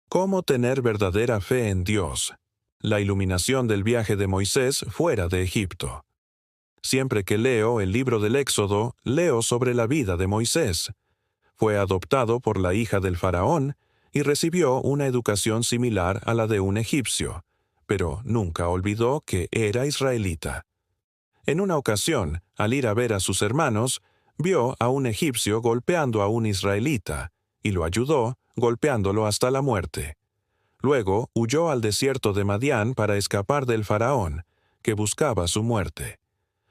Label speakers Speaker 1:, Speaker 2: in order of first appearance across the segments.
Speaker 1: ¿Cómo tener verdadera fe en Dios? La iluminación del viaje de Moisés fuera de Egipto. Siempre que leo el libro del Éxodo, leo sobre la vida de Moisés. Fue adoptado por la hija del faraón y recibió una educación similar a la de un egipcio, pero nunca olvidó que era israelita. En una ocasión, al ir a ver a sus hermanos, vio a un egipcio golpeando a un israelita, y lo ayudó, golpeándolo hasta la muerte. Luego huyó al desierto de Madián para escapar del faraón, que buscaba su muerte.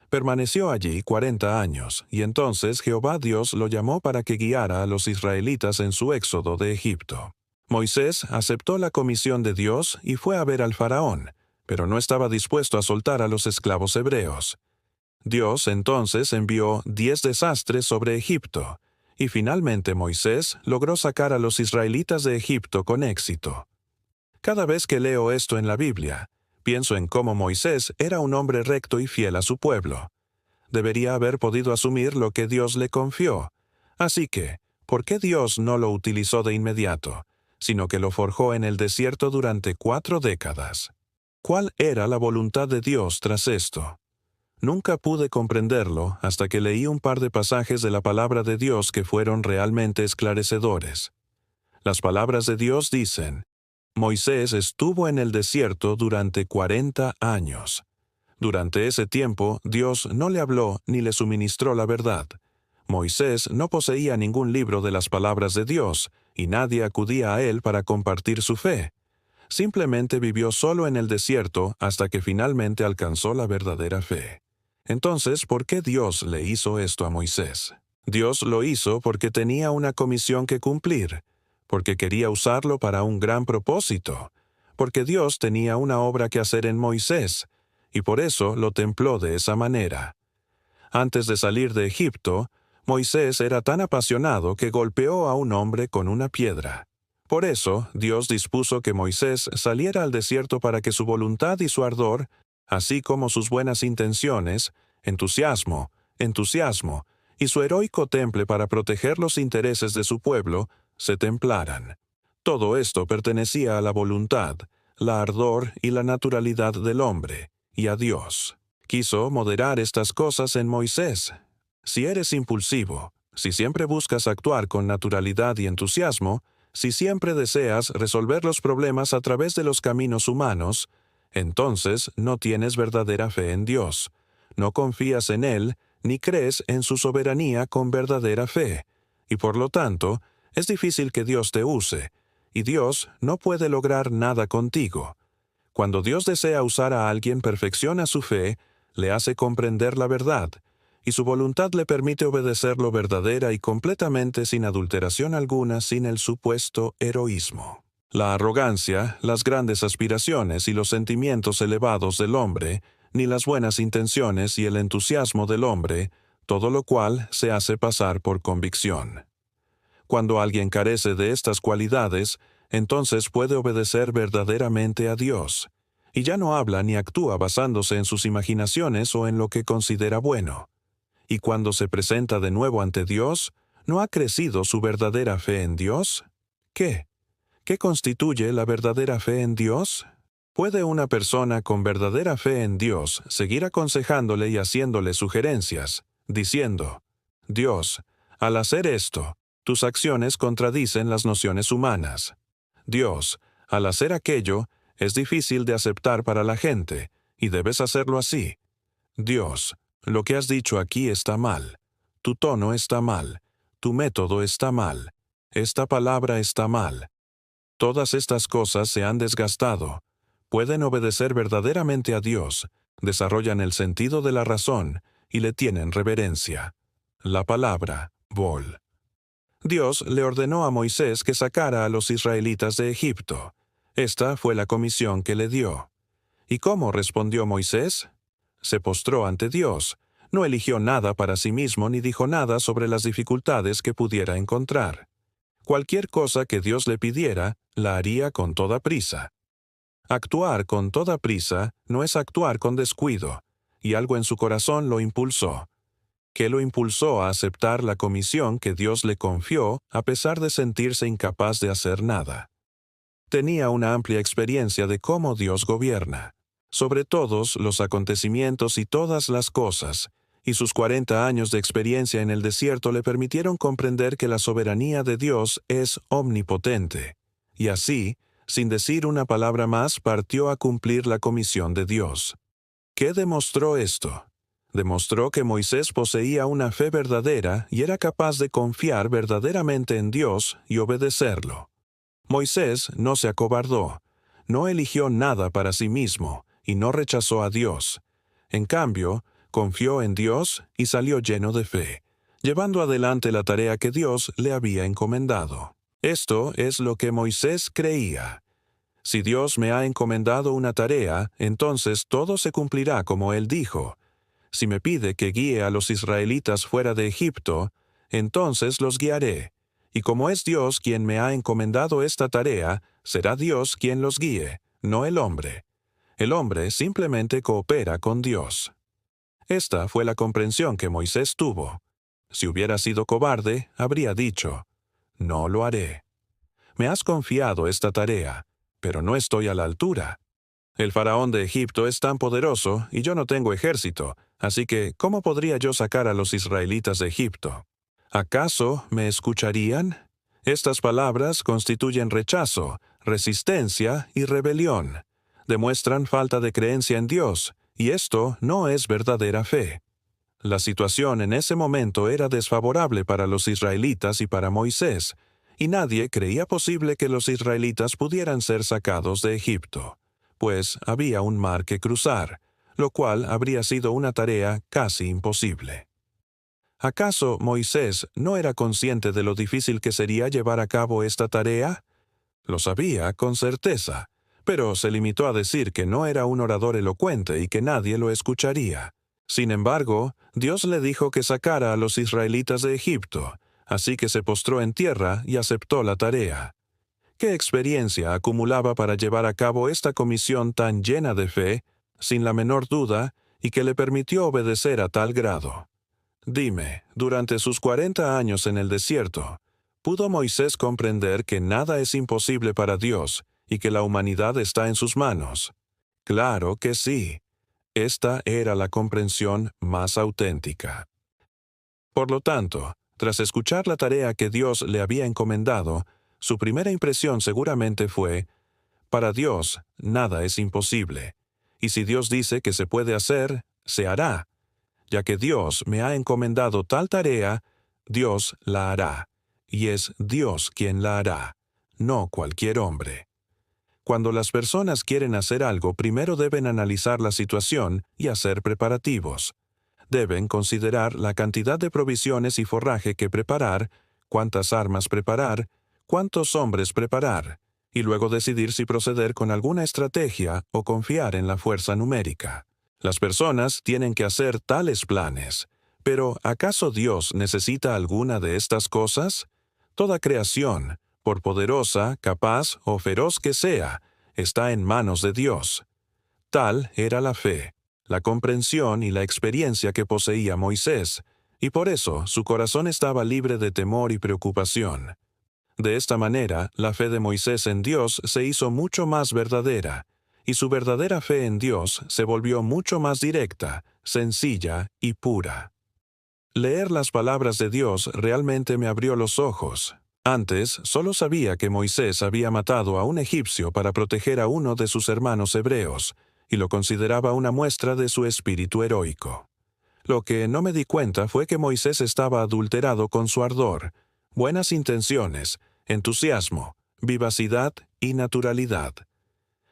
Speaker 1: Permaneció allí 40 años, y entonces Jehová Dios lo llamó para que guiara a los israelitas en su éxodo de Egipto. Moisés aceptó la comisión de Dios y fue a ver al faraón, pero no estaba dispuesto a soltar a los esclavos hebreos. Dios entonces envió 10 desastres sobre Egipto, y finalmente Moisés logró sacar a los israelitas de Egipto con éxito. Cada vez que leo esto en la Biblia, pienso en cómo Moisés era un hombre recto y fiel a su pueblo. Debería haber podido asumir lo que Dios le confió. Así que, ¿por qué Dios no lo utilizó de inmediato, sino que lo forjó en el desierto durante 4 décadas? ¿Cuál era la voluntad de Dios tras esto? Nunca pude comprenderlo hasta que leí un par de pasajes de la palabra de Dios que fueron realmente esclarecedores. Las palabras de Dios dicen: Moisés estuvo en el desierto durante 40 años. Durante ese tiempo, Dios no le habló ni le suministró la verdad. Moisés no poseía ningún libro de las palabras de Dios, y nadie acudía a él para compartir su fe. Simplemente vivió solo en el desierto hasta que finalmente alcanzó la verdadera fe. Entonces, ¿por qué Dios le hizo esto a Moisés? Dios lo hizo porque tenía una comisión que cumplir, porque quería usarlo para un gran propósito, porque Dios tenía una obra que hacer en Moisés, y por eso lo templó de esa manera. Antes de salir de Egipto, Moisés era tan apasionado que golpeó a un hombre con una piedra. Por eso, Dios dispuso que Moisés saliera al desierto para que su voluntad y su ardor, así como sus buenas intenciones, entusiasmo, y su heroico temple para proteger los intereses de su pueblo, se templaran. Todo esto pertenecía a la voluntad, la ardor y la naturalidad del hombre, y a Dios. Quiso moderar estas cosas en Moisés. Si eres impulsivo, si siempre buscas actuar con naturalidad y entusiasmo, si siempre deseas resolver los problemas a través de los caminos humanos, entonces no tienes verdadera fe en Dios. No confías en Él, ni crees en su soberanía con verdadera fe, y por lo tanto, es difícil que Dios te use, y Dios no puede lograr nada contigo. Cuando Dios desea usar a alguien, perfecciona su fe, le hace comprender la verdad, y su voluntad le permite obedecerlo verdadera y completamente sin adulteración alguna, sin el supuesto heroísmo. La arrogancia, las grandes aspiraciones y los sentimientos elevados del hombre, ni las buenas intenciones y el entusiasmo del hombre, todo lo cual se hace pasar por convicción. Cuando alguien carece de estas cualidades, entonces puede obedecer verdaderamente a Dios, y ya no habla ni actúa basándose en sus imaginaciones o en lo que considera bueno. Y cuando se presenta de nuevo ante Dios, ¿no ha crecido su verdadera fe en Dios? ¿Qué? ¿Qué constituye la verdadera fe en Dios? ¿Puede una persona con verdadera fe en Dios seguir aconsejándole y haciéndole sugerencias, diciendo: Dios, al hacer esto, tus acciones contradicen las nociones humanas? Dios, al hacer aquello, es difícil de aceptar para la gente, y debes hacerlo así. Dios, lo que has dicho aquí está mal. Tu tono está mal. Tu método está mal. Esta palabra está mal. Todas estas cosas se han desgastado. Pueden obedecer verdaderamente a Dios, desarrollan el sentido de la razón y le tienen reverencia. La palabra, Vol. Dios le ordenó a Moisés que sacara a los israelitas de Egipto. Esta fue la comisión que le dio. ¿Y cómo respondió Moisés? Se postró ante Dios. No eligió nada para sí mismo ni dijo nada sobre las dificultades que pudiera encontrar. Cualquier cosa que Dios le pidiera, la haría con toda prisa. Actuar con toda prisa no es actuar con descuido, y algo en su corazón lo impulsó. ¿Qué lo impulsó a aceptar la comisión que Dios le confió a pesar de sentirse incapaz de hacer nada? Tenía una amplia experiencia de cómo Dios gobierna, sobre todos los acontecimientos y todas las cosas, y sus 40 años de experiencia en el desierto le permitieron comprender que la soberanía de Dios es omnipotente, y así, sin decir una palabra más, partió a cumplir la comisión de Dios. ¿Qué demostró esto? Demostró que Moisés poseía una fe verdadera y era capaz de confiar verdaderamente en Dios y obedecerlo. Moisés no se acobardó, no eligió nada para sí mismo y no rechazó a Dios. En cambio, confió en Dios y salió lleno de fe, llevando adelante la tarea que Dios le había encomendado. Esto es lo que Moisés creía. Si Dios me ha encomendado una tarea, entonces todo se cumplirá como Él dijo. Si me pide que guíe a los israelitas fuera de Egipto, entonces los guiaré. Y como es Dios quien me ha encomendado esta tarea, será Dios quien los guíe, no el hombre. El hombre simplemente coopera con Dios. Esta fue la comprensión que Moisés tuvo. Si hubiera sido cobarde, habría dicho, «No lo haré. Me has confiado esta tarea, pero no estoy a la altura. El faraón de Egipto es tan poderoso y yo no tengo ejército, así que ¿cómo podría yo sacar a los israelitas de Egipto? ¿Acaso me escucharían? Estas palabras constituyen rechazo, resistencia y rebelión. Demuestran falta de creencia en Dios, y esto no es verdadera fe. La situación en ese momento era desfavorable para los israelitas y para Moisés, y nadie creía posible que los israelitas pudieran ser sacados de Egipto, pues había un mar que cruzar, lo cual habría sido una tarea casi imposible. ¿Acaso Moisés no era consciente de lo difícil que sería llevar a cabo esta tarea? Lo sabía con certeza, pero se limitó a decir que no era un orador elocuente y que nadie lo escucharía. Sin embargo, Dios le dijo que sacara a los israelitas de Egipto, así que se postró en tierra y aceptó la tarea. ¿Qué experiencia acumulaba para llevar a cabo esta comisión tan llena de fe, sin la menor duda, y que le permitió obedecer a tal grado? Dime, durante sus 40 años en el desierto, ¿pudo Moisés comprender que nada es imposible para Dios y que la humanidad está en sus manos? Claro que sí. Esta era la comprensión más auténtica. Por lo tanto, tras escuchar la tarea que Dios le había encomendado, su primera impresión seguramente fue, para Dios nada es imposible, y si Dios dice que se puede hacer, se hará. Ya que Dios me ha encomendado tal tarea, Dios la hará, y es Dios quien la hará, no cualquier hombre. Cuando las personas quieren hacer algo, primero deben analizar la situación y hacer preparativos. Deben considerar la cantidad de provisiones y forraje que preparar, cuántas armas preparar, cuántos hombres preparar, y luego decidir si proceder con alguna estrategia o confiar en la fuerza numérica. Las personas tienen que hacer tales planes, pero ¿acaso Dios necesita alguna de estas cosas? Toda creación, por poderosa, capaz o feroz que sea, está en manos de Dios. Tal era la fe, la comprensión y la experiencia que poseía Moisés, y por eso su corazón estaba libre de temor y preocupación. De esta manera, la fe de Moisés en Dios se hizo mucho más verdadera, y su verdadera fe en Dios se volvió mucho más directa, sencilla y pura. Leer las palabras de Dios realmente me abrió los ojos. Antes, solo sabía que Moisés había matado a un egipcio para proteger a uno de sus hermanos hebreos, y lo consideraba una muestra de su espíritu heroico. Lo que no me di cuenta fue que Moisés estaba adulterado con su ardor, buenas intenciones, entusiasmo, vivacidad y naturalidad.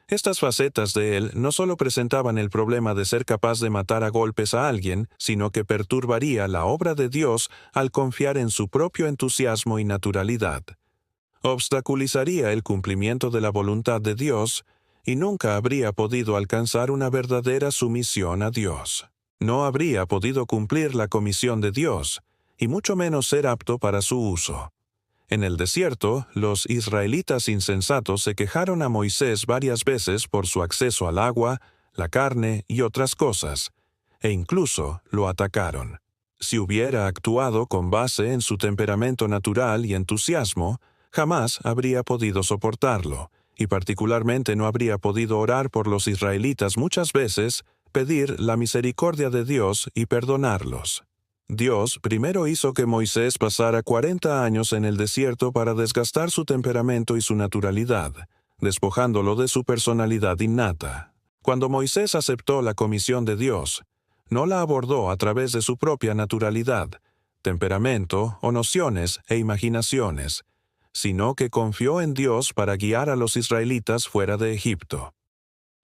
Speaker 1: Estas facetas de él no solo presentaban el problema de ser capaz de matar a golpes a alguien, sino que perturbaría la obra de Dios al confiar en su propio entusiasmo y naturalidad. Obstaculizaría el cumplimiento de la voluntad de Dios y nunca habría podido alcanzar una verdadera sumisión a Dios. No habría podido cumplir la comisión de Dios, y mucho menos ser apto para su uso. En el desierto, los israelitas insensatos se quejaron a Moisés varias veces por su acceso al agua, la carne y otras cosas, e incluso lo atacaron. Si hubiera actuado con base en su temperamento natural y entusiasmo, jamás habría podido soportarlo, y particularmente no habría podido orar por los israelitas muchas veces, pedir la misericordia de Dios y perdonarlos. Dios primero hizo que Moisés pasara 40 años en el desierto para desgastar su temperamento y su naturalidad, despojándolo de su personalidad innata. Cuando Moisés aceptó la comisión de Dios, no la abordó a través de su propia naturalidad, temperamento o nociones e imaginaciones, sino que confió en Dios para guiar a los israelitas fuera de Egipto.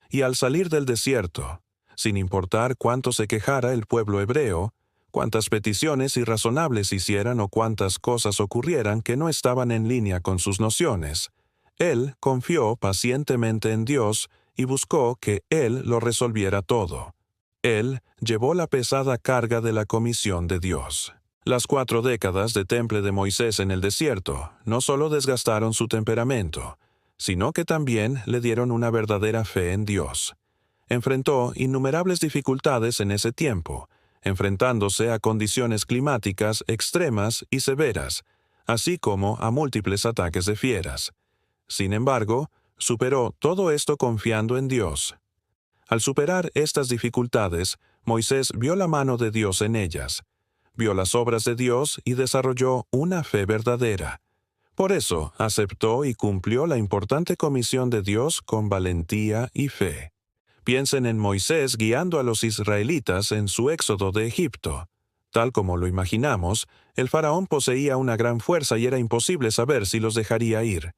Speaker 1: Y al salir del desierto, sin importar cuánto se quejara el pueblo hebreo, cuántas peticiones irrazonables hicieran o cuántas cosas ocurrieran que no estaban en línea con sus nociones, él confió pacientemente en Dios y buscó que Él lo resolviera todo. Él llevó la pesada carga de la comisión de Dios. Las 4 décadas de temple de Moisés en el desierto no solo desgastaron su temperamento, sino que también le dieron una verdadera fe en Dios. Enfrentó innumerables dificultades en ese tiempo, enfrentándose a condiciones climáticas extremas y severas, así como a múltiples ataques de fieras. Sin embargo, superó todo esto confiando en Dios. Al superar estas dificultades, Moisés vio la mano de Dios en ellas, vio las obras de Dios y desarrolló una fe verdadera. Por eso, aceptó y cumplió la importante comisión de Dios con valentía y fe. Piensen en Moisés guiando a los israelitas en su éxodo de Egipto. Tal como lo imaginamos, el faraón poseía una gran fuerza y era imposible saber si los dejaría ir.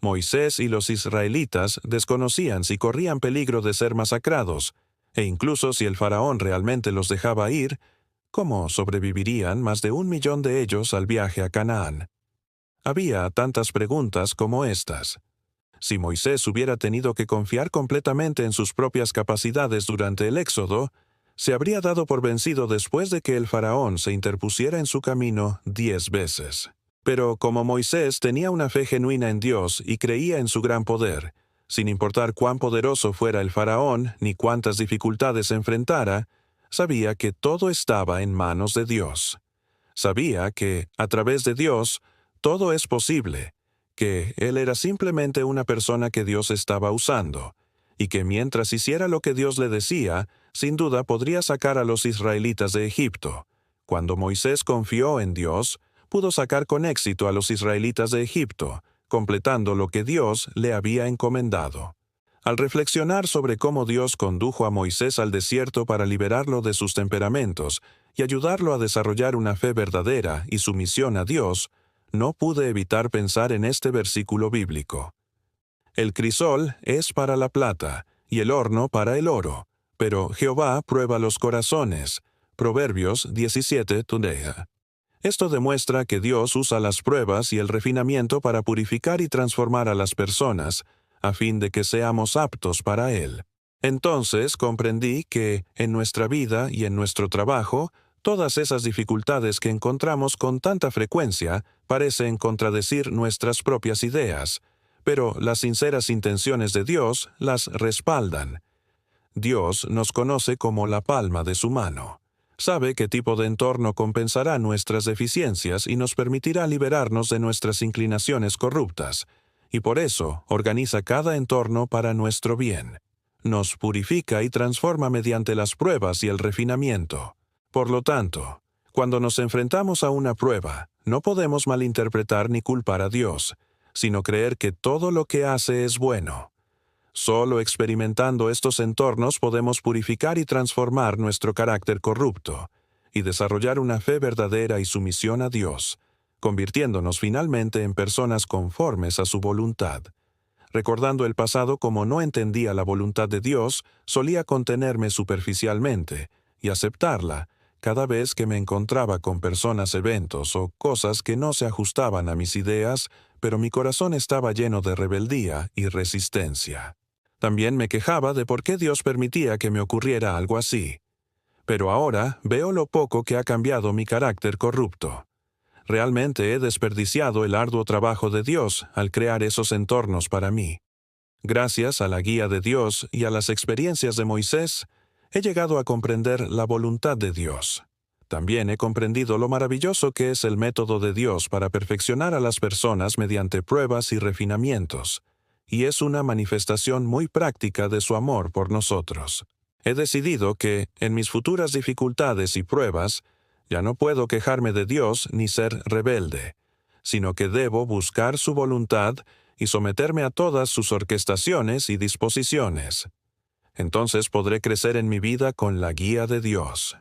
Speaker 1: Moisés y los israelitas desconocían si corrían peligro de ser masacrados, e incluso si el faraón realmente los dejaba ir, ¿cómo sobrevivirían más de 1 millón de ellos al viaje a Canaán? Había tantas preguntas como estas. Si Moisés hubiera tenido que confiar completamente en sus propias capacidades durante el éxodo, se habría dado por vencido después de que el faraón se interpusiera en su camino 10 veces. Pero como Moisés tenía una fe genuina en Dios y creía en su gran poder, sin importar cuán poderoso fuera el faraón ni cuántas dificultades enfrentara, sabía que todo estaba en manos de Dios. Sabía que, a través de Dios, todo es posible, que Él era simplemente una persona que Dios estaba usando, y que mientras hiciera lo que Dios le decía, sin duda podría sacar a los israelitas de Egipto. Cuando Moisés confió en Dios, pudo sacar con éxito a los israelitas de Egipto, completando lo que Dios le había encomendado. Al reflexionar sobre cómo Dios condujo a Moisés al desierto para liberarlo de sus temperamentos y ayudarlo a desarrollar una fe verdadera y sumisión a Dios, no pude evitar pensar en este versículo bíblico. El crisol es para la plata y el horno para el oro, pero Jehová prueba los corazones. Proverbios 17:2. Esto demuestra que Dios usa las pruebas y el refinamiento para purificar y transformar a las personas, a fin de que seamos aptos para Él. Entonces comprendí que, en nuestra vida y en nuestro trabajo, todas esas dificultades que encontramos con tanta frecuencia parecen contradecir nuestras propias ideas, pero las sinceras intenciones de Dios las respaldan. Dios nos conoce como la palma de su mano. Sabe qué tipo de entorno compensará nuestras deficiencias y nos permitirá liberarnos de nuestras inclinaciones corruptas, y por eso organiza cada entorno para nuestro bien. Nos purifica y transforma mediante las pruebas y el refinamiento. Por lo tanto, cuando nos enfrentamos a una prueba, no podemos malinterpretar ni culpar a Dios, sino creer que todo lo que hace es bueno. Solo experimentando estos entornos podemos purificar y transformar nuestro carácter corrupto y desarrollar una fe verdadera y sumisión a Dios, convirtiéndonos finalmente en personas conformes a su voluntad. Recordando el pasado como no entendía la voluntad de Dios, solía contenerme superficialmente y aceptarla cada vez que me encontraba con personas, eventos o cosas que no se ajustaban a mis ideas, pero mi corazón estaba lleno de rebeldía y resistencia. También me quejaba de por qué Dios permitía que me ocurriera algo así. Pero ahora veo lo poco que ha cambiado mi carácter corrupto. Realmente he desperdiciado el arduo trabajo de Dios al crear esos entornos para mí. Gracias a la guía de Dios y a las experiencias de Moisés, he llegado a comprender la voluntad de Dios. También he comprendido lo maravilloso que es el método de Dios para perfeccionar a las personas mediante pruebas y refinamientos. y es una manifestación muy práctica de su amor por nosotros. He decidido que, en mis futuras dificultades y pruebas, ya no puedo quejarme de Dios ni ser rebelde, sino que debo buscar su voluntad y someterme a todas sus orquestaciones y disposiciones. Entonces podré crecer en mi vida con la guía de Dios.